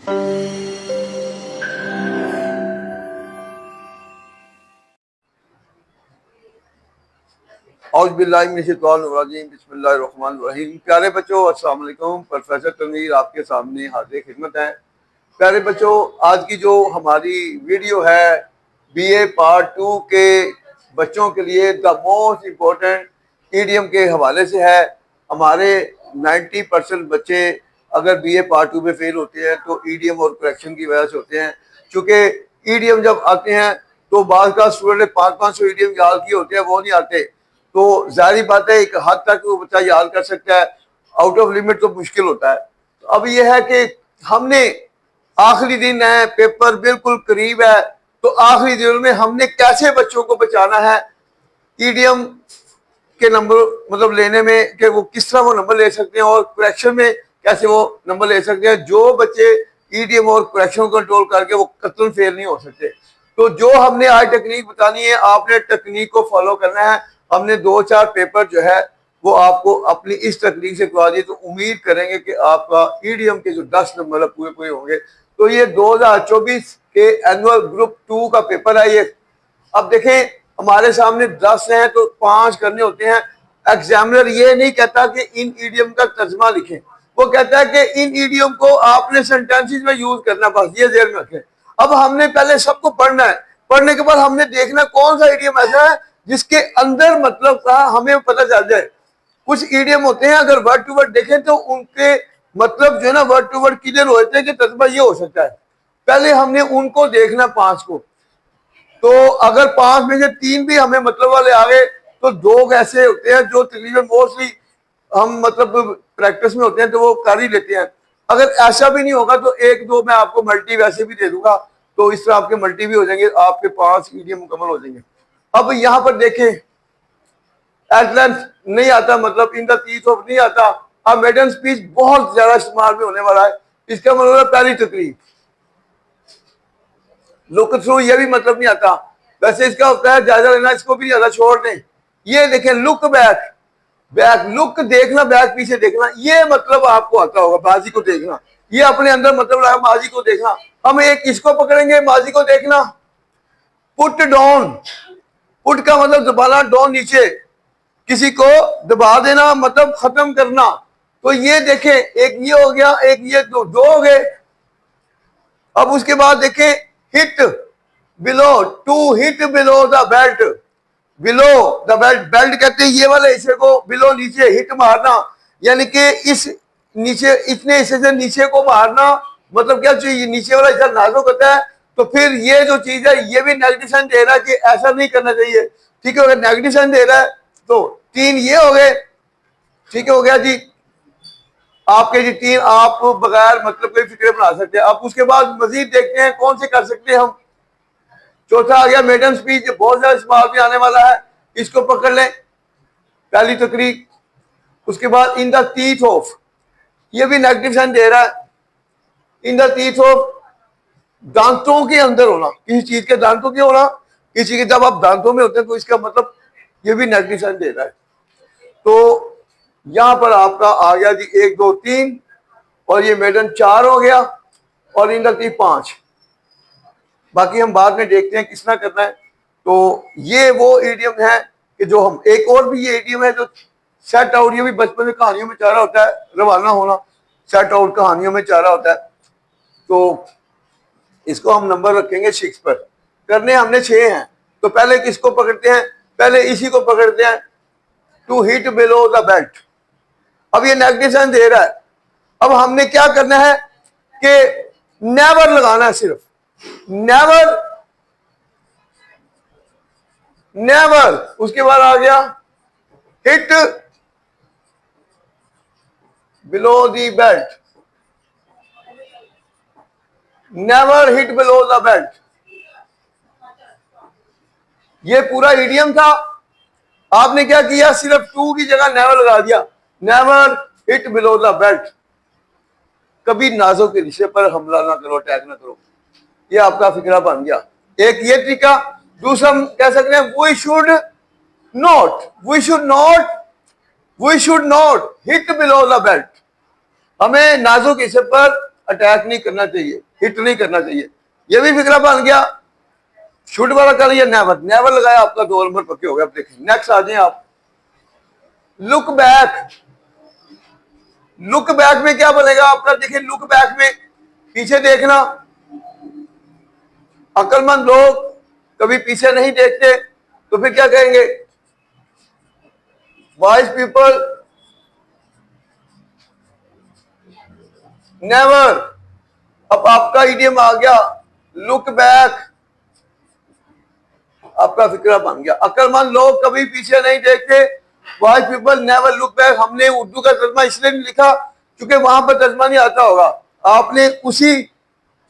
बिस्मिल्लाहिर्रहमानिर्रहीम। प्यारे बच्चों, अस्सलाम वालेकुम। प्रोफेसर तनवीर आपके सामने हाजिर खिदमत है। प्यारे बच्चों, आज की जो हमारी वीडियो है बीए पार्ट 2 के बच्चों के लिए द मोस्ट इम्पोर्टेंट ईडीएम के हवाले से है। हमारे 90% बच्चे अगर बीए पार्ट 2 में फेल होते हैं तो ईडीएम और करेक्शन की वजह से होते हैं। चूँकि ईडीएम जब आते हैं तो बाद का स्टूडेंट ने 500-500 ईडीएम याद किए होते हैं, वो नहीं आते। तो जाहिर बात है एक हद तक वो बच्चा याद कर सकता है, आउट ऑफ लिमिट तो मुश्किल होता है। तो अब ये है कि हमने आखिरी दिन है, पेपर बिल्कुल करीब है, तो आखिरी दिनों में हमने कैसे बच्चों को बचाना है ईडीएम के नंबर मतलब लेने में, कि वो किस तरह वो नंबर ले सकते हैं और करेक्शन में कैसे वो नंबर ले सकते हैं। जो बच्चे ईडीएम और करेक्शन कंट्रोल करके वो कतई फेल नहीं हो सकते। तो जो हमने आज टेक्निक बतानी है, आपने टेक्निक को फॉलो करना है। हमने 2-4 पेपर जो है वो आपको अपनी इस टेक्निक से करवा दिए, तो उम्मीद करेंगे कि आपका ईडीएम के जो 10 नंबर है पूरे पूरे होंगे। तो ये 2024 के एनुअल ग्रुप 2 का पेपर है ये। अब देखें, हमारे सामने 10 हैं तो 5 करने होते हैं। एग्जामिनर ये नहीं कहता कि इन ईडीएम का तर्जमा लिखें, वो कहता है कि इन ईडीएम को आपने सेंटेंसेस में यूज करना, बस ये ज़हन में रखें। अब हमने पहले सबको पढ़ना है, पढ़ने के बाद हमने देखना कौन सा ईडीएम ऐसा है जिसके अंदर मतलब का हमें पता चल जाए। कुछ ईडीएम होते हैं अगर वर्ड टू वर्ड देखें तो उनके मतलब जो है ना वर्ड टू वर्ड क्लियर होते हैं कि तर्जमा ये हो सकता है। पहले हमने उनको देखना 5 को। तो अगर 5 में से 3 भी हमें मतलब वाले आ गए तो 2 ऐसे होते हैं जो तकरीबन मोस्टली हम मतलब प्रैक्टिस में होते हैं तो वो कर ही लेते हैं। अगर ऐसा भी नहीं होगा तो 1-2 मैं आपको मल्टी वैसे भी दे दूंगा, तो इस तरह आपके मल्टी भी हो जाएंगे, आपके 5 ईडीएम मुकम्मल हो जाएंगे। अब यहाँ पर देखें, एट लेंथ नहीं आता, मतलब इन द टीथ ऑफ नहीं आता। अब मेडन स्पीच बहुत ज्यादा इस्तेमाल में होने वाला है। इसका मतलब है पहली तकरीर। लुक थ्रू ये भी मतलब नहीं आता, वैसे इसका होता है जायजा लेना, इसको भी नहीं आता, छोड़ दें। ये देखें लुक बैक, बैक लुक देखना, बैक पीछे देखना, ये मतलब आपको आता होगा। माजी को देखना, ये अपने अंदर मतलब रहा माजी को देखना। हम एक इसको पकड़ेंगे, माजी को देखना। पुट डाउन, पुट का मतलब दबाना, डाउन नीचे, किसी को दबा देना मतलब खत्म करना। तो ये देखें, एक ये हो गया, एक ये, दो हो गए। अब उसके बाद देखें hit below, to hit below the belt, below the belt, belt कहते हैं ये वाले हिस्से को, बिलो नीचे, हिट मारना यानी कि इस नीचे इतने हिस्से से नीचे को मारना। मतलब क्या चाहिए, नीचे वाला हिस्सा नाजुक होता है। तो फिर ये जो चीज है ये भी नेगेटिव साइन दे रहा है कि ऐसा नहीं करना चाहिए। ठीक है, अगर नेगेटिव साइन दे रहा है तो 3 ये हो गए। ठीक है, हो गया जी आपके जी 3, आप बगैर मतलब कोई फिक्र बना सकते हैं। अब उसके बाद मजीद देखते हैं कौन से कर सकते हैं हम। चौथा आ गया मेडन स्पीच, बहुत ज्यादा इस्तेमाल भी आने वाला है, इसको पकड़ लें, पहली तकरीर। उसके बाद इन द टीथ ऑफ, ये भी नेगेटिव साइन दे रहा है। इन द टीथ ऑफ, दांतों के अंदर होना, किसी चीज के दांतों के होना, किसी के जब आप दांतों में होते हैं तो इसका मतलब ये भी नेगेटिव साइन दे रहा है। तो यहां पर आपका आ गया जी 1 2 3, और ये मेडन 4 हो गया, और इन द टीथ 5। बाकी हम बाद में देखते हैं किस तरह करना है। तो ये वो ईडीएम है कि जो हम, एक और भी ये ईडीएम है जो सेट आउट, ये भी बचपन में कहानियों में चारा होता है, रवाना होना, सेट आउट कहानियों में चारा होता है। तो इसको हम नंबर रखेंगे 6 पर। करने हमने 6 हैं, तो पहले किसको पकड़ते हैं, पहले इसी को पकड़ते हैं, to hit below the belt. अब ये नेगेटिव साइन दे रहा है। अब हमने क्या करना है कि नेवर लगाना है, सिर्फ नेवर, नेवर। उसके बाद आ गया hit below the belt, never hit below the belt. ये पूरा ईडीएम था। आपने क्या किया, सिर्फ टू की जगह नेवर लगा दिया, never hit below the belt. कभी नाजों के रिश्ते पर हमला ना करो, अटैक ना करो, ये आपका फिक्रा बन गया। एक ये तरीका। दूसरा हम कह सकते हैं we should not, we should not, we should not hit below the belt. हमें नाजुक हिस्से पर अटैक नहीं करना चाहिए, हिट नहीं करना चाहिए। ये भी फिक्रा बन गया। शुड वाला कर लिया, नेवर, नेवर लगाया, आपका 2 नंबर पक्के हो गए। अब देखिए नेक्स्ट आ जाए आप। लुक बैक, लुक बैक में क्या बनेगा आपका? देखिए लुक बैक में पीछे देखना। अक्लमंद लोग कभी पीछे नहीं देखते, तो फिर क्या कहेंगे? Wise people never. अब आपका इडियम आ गया लुक बैक, आपका फिक्रा बन गया। अक्लमंद लोग कभी पीछे नहीं देखते, wise people never look back. हमने उर्दू का तर्जमा इसलिए नहीं लिखा क्योंकि वहां पर तर्जमा नहीं आता होगा, आपने उसी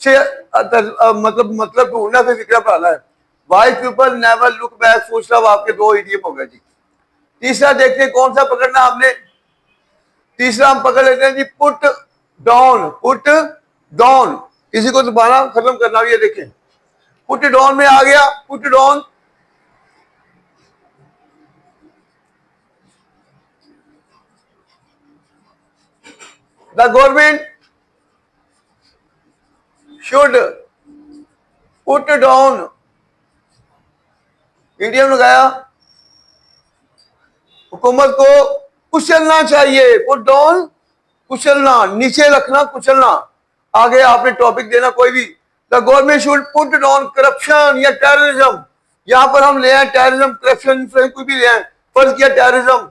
से मतलब ढूंढना, फिर फिक्रा बनाना है। Wise people never look back, full stop, आपके 2 इडियम हो गए जी। तीसरा देखते हैं कौन सा पकड़ना हमने। तीसरा हम पकड़ लेते हैं जी पुट डाउन। पुट डाउन, इसी को दोबारा खत्म करना। ये देखें पुट डाउन में आ गया। Put down, the government should put down, idiom लगाया, हुकूमत को कुचलना चाहिए। पुट डाउन, कुचलना, नीचे रखना, कुचलना। आगे आपने टॉपिक देना कोई भी। The government should put down corruption या टेररिज्म। यहां पर हम ले आए टेररिज्म, करप्शन, कोई भी ले आए। फर्ज किया terrorism.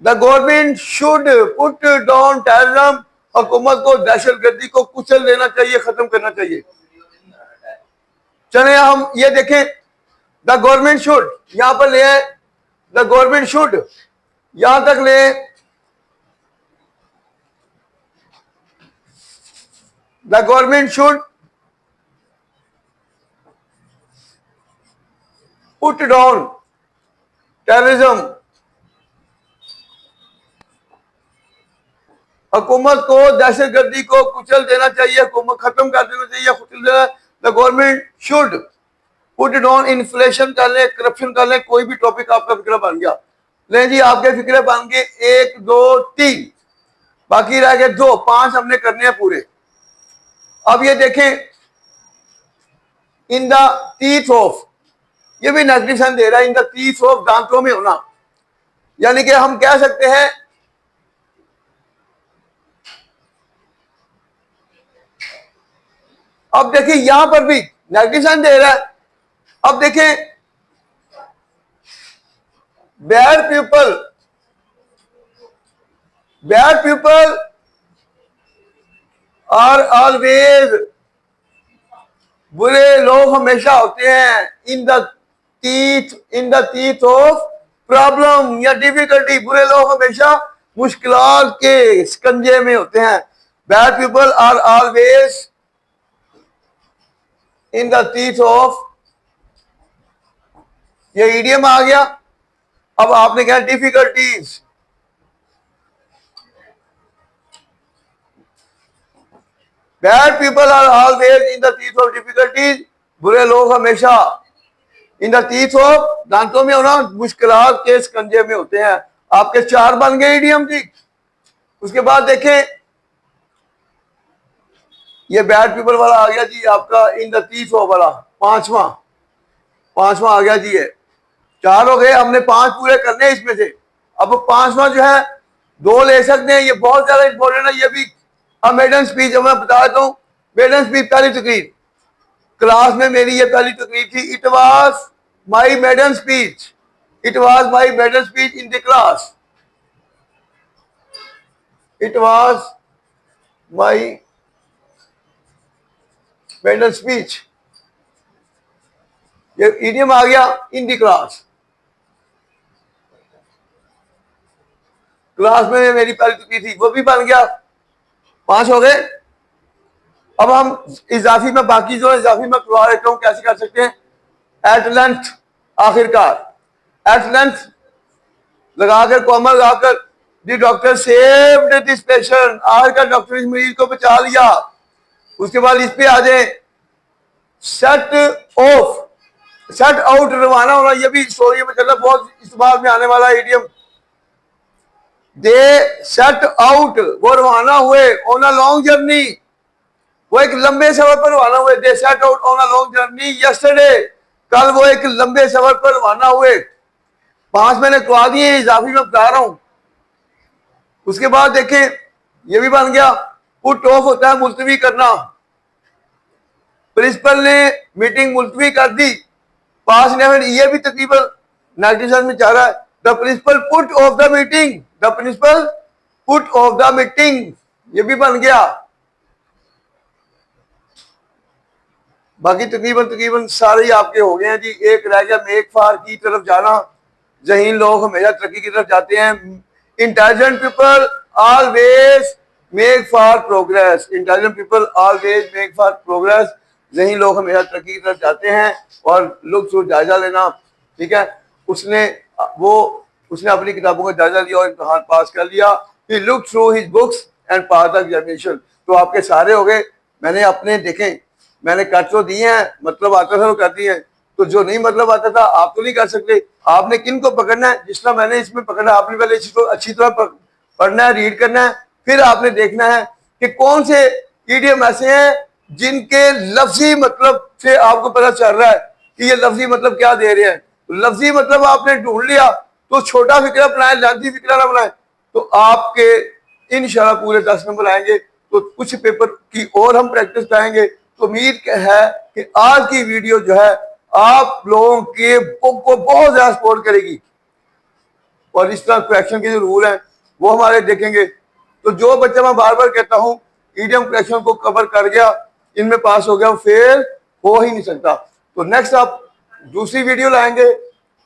The government should put down terrorism, हुकूमत को दहशतगर्दी को कुचल देना चाहिए, खत्म करना चाहिए। चले हम ये देखें, द गवर्नमेंट शुड, यहां पर ले आए द गवर्नमेंट शुड, यहां तक ले the government should put down terrorism, हुकूमत को दहशतगर्दी को कुचल देना चाहिए, हुकूमत खत्म कर देना चाहिए, कुचल देना। The government should put down inflation कर ले, करप्शन कर ले, कोई भी टॉपिक आपका फिक्र बन गया। ले जी आपके फिक्रे बन गए 1 2 3, बाकी रह गए 2, 5 हमने करने हैं पूरे। अब ये देखें इन द टीथ ऑफ, ये भी नेगेटिव दे रहा है। इन द टीथ ऑफ, दांतों में होना, यानी कि हम कह सकते हैं अब देखिए यहां पर भी नेगेटिव दे रहा है। अब देखें bad people, bad people are always, बुरे लोग हमेशा होते हैं in the teeth of problem या डिफिकल्टी। बुरे लोग हमेशा मुश्किलात के शिकंजे में होते हैं। Bad people are always in the teeth of, ये ईडियम आ गया। अब आपने कहा difficulties, bad people are always in the teeth of difficulties, बुरे लोग हमेशा इन द टीथ ऑफ, दांतों में होना, मुश्किलात के शिकंजे में होते हैं। आपके 4 बन गए ईडियम जी। उसके बाद देखें ये बैड पीपल वाला आ गया जी आपका इन द टीथ ऑफ वाला, पांचवा आ गया जी। ये 4 हो गए, हमने 5 पूरे करने हैं इसमें से। अब 5वां जो है 2 ले सकते हैं, ये बहुत ज्यादा इंपॉर्टेंट है। ये भी मेडन स्पीच मैं बता देता हूँ। मेडन स्पीच, पहली तकरीर क्लास में मेरी ये पहली तकरीर थी। It was my maiden speech, it was my maiden speech in the class, it was my maiden speech. ये इडियम आ गया इन द क्लास, क्लास में मेरी पहली तकरीर थी, वो भी बन गया। 5 हो गए। अब हम इजाफी में, बाकी जो इजाफी में करवा देता हूं, कैसे कर सकते हैं। एट लेंथ, आखिरकार, एट लेंथ लगाकर, कॉमा लगाकर, the doctor saved this patient, आखिरकार डॉक्टर इस मरीज को बचा लिया। उसके बाद इस पे आ जाए सेट ऑफ, सेट आउट, रवाना होना। ये भी स्टोरी में चल रहा, बहुत इस्तेमाल में आने वाला इडियम। दे सेट आउट, वो रवाना हुए ऑन अ लॉन्ग जर्नी, वो एक लंबे सफर पर रवाना हुए। They set out on a long journey yesterday, कल वो एक लंबे सफर पर रवाना हुए। 5 मैंने करवा दिए, इजाफी में बता रहा हूं। उसके बाद देखें ये भी बन गया, पुट ऑफ होता है मुलतवी करना। प्रिंसिपल ने मीटिंग मुलतवी कर दी, पास ने ये भी तकरीबन 97 में चाह रहा है। The principal put off the meeting, the principal put off the meeting, ये भी बन गया। बाकी तकरीबन सारे ही आपके हो गए हैं जी। एक रह गया मेक फार की तरफ जाना। जहीन लोग हमेशा तरक्की की तरफ जाते हैं। Intelligent people always make for progress, intelligent people always make for progress. जहीन लोग हमेशा तरक्की की तरफ जाते हैं। और लुक थ्रू जायजा लेना, ठीक है। उसने अपनी किताबों का जायजा लिया और इम्तहान पास कर लिया। He look through his books and pass the examination. तो आपके सारे हो गए। मैंने अपने देखें, मैंने कट तो दिए हैं, मतलब आता था तो कर दिए हैं। तो जो नहीं मतलब आता था आप तो नहीं कर सकते। आपने किन को पकड़ना है, जिस तरह मैंने इसमें पकड़ा, आपने पहले इसको अच्छी तरह पढ़ना है, रीड करना है। फिर आपने देखना है कि कौन से ईडियम ऐसे हैं जिनके लफ्जी मतलब से आपको पता चल रहा है कि ये लफ्जी मतलब क्या दे रहे हैं। तो लफ्जी मतलब आपने ढूंढ लिया तो छोटा फिक्रा बनाए, लफ्जी फिक्रा ना बनाए, तो आपके इंशाल्लाह पूरे 10 नंबर आएंगे। तो कुछ पेपर की और हम प्रैक्टिस कराएंगे। तो उम्मीद है कि आज की वीडियो जो है आप लोगों के बुक को बहुत ज्यादा सपोर्ट करेगी। और इस तरह क्वेश्चन के जो रूल हैं वो हमारे देखेंगे। तो जो बच्चा मैं बार बार कहता हूं ईडियम क्वेश्चन को कवर कर गया, इनमें पास हो गया, वो फेल हो ही नहीं सकता। तो नेक्स्ट आप दूसरी वीडियो लाएंगे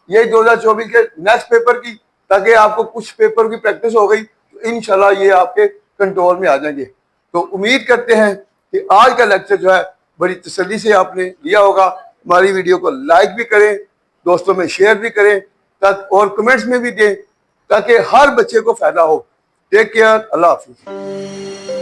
ये 2024 के नेक्स्ट पेपर की, ताकि आपको कुछ पेपर की प्रैक्टिस हो गई तो इंशाल्लाह ये आपके कंट्रोल में आ जाएंगे। तो उम्मीद करते हैं कि आज का लेक्चर जो है बड़ी तसल्ली से आपने लिया होगा। हमारी वीडियो को लाइक भी करें, दोस्तों में शेयर भी करें, और कमेंट्स में भी दें ताकि हर बच्चे को फायदा हो। टेक केयर, अल्लाह हाफिज।